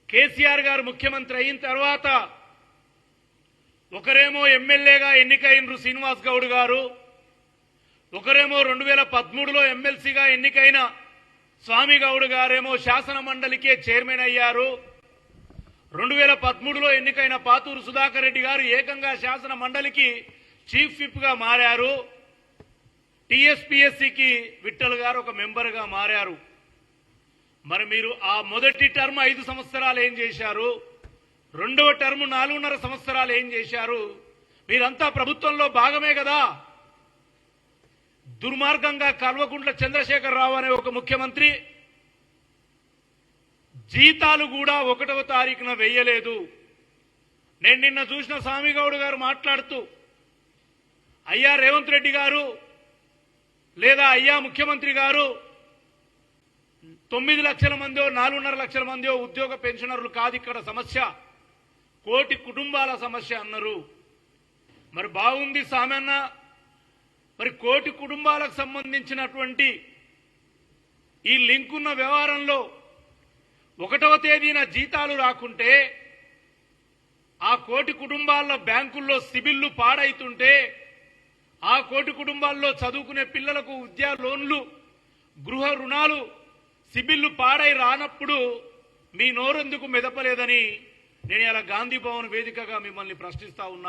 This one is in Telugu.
కేసీఆర్ గారు ముఖ్యమంత్రి అయిన తర్వాత ఒకరేమో ఎమ్మెల్యేగా ఎన్నికైనరు శ్రీనివాస్ గౌడ్ గారు, ఒకరేమో 2013లో ఎమ్మెల్సీగా ఎన్నికైన స్వామి గౌడ్ గారేమో శాసన మండలికే చైర్మన్ అయ్యారు. 2013లో ఎన్నికైన పాతూరు సుధాకర్ రెడ్డి గారు ఏకంగా శాసన మండలికి చీఫ్ విప్ గా మారారు. టీఎస్పీఎస్సీకి విఠల్ గారు ఒక మెంబర్గా మారారు. మరి మీరు ఆ మొదటి టర్మ్ 5 సంవత్సరాలు ఏం చేశారు? రెండవ టర్మ్ 4.5 సంవత్సరాలు ఏం చేశారు? మీరంతా ప్రభుత్వంలో భాగమే కదా. దుర్మార్గంగా కల్వకుంట్ల చంద్రశేఖరరావు అనే ఒక ముఖ్యమంత్రి జీతాలు కూడా 1వ తారీఖున వెయ్యలేదు. నేను నిన్న చూసిన స్వామిగౌడ్ గారు మాట్లాడుతూ, అయ్యా రేవంత్ రెడ్డి గారు లేదా అయ్యా ముఖ్యమంత్రి గారు 9 లక్షల మందో 4.5 లక్షల మందో ఉద్యోగ పెన్షనర్లు కాదు ఇక్కడ సమస్య, 1 కోటి కుటుంబాల సమస్య అన్నారు. మరి బాగుంది సామాన్య, మరి 1 కోటి కుటుంబాలకు సంబంధించినటువంటి ఈ లింక్ ఉన్న వ్యవహారంలో 1వ తేదీన జీతాలు రాకుంటే, ఆ 1 కోటి కుటుంబాల బ్యాంకుల్లో సిబిల్లు పాడైతుంటే, ఆ 1 కోటి కుటుంబాల్లో చదువుకునే పిల్లలకు విద్యా లోన్లు, గృహ రుణాలు సిబిల్లు పాడై రానప్పుడు మీ నోరెందుకు మెదపలేదని నేను ఇలా గాంధీ భవన్ వేదికగా మిమ్మల్ని ప్రశ్నిస్తా ఉన్నా.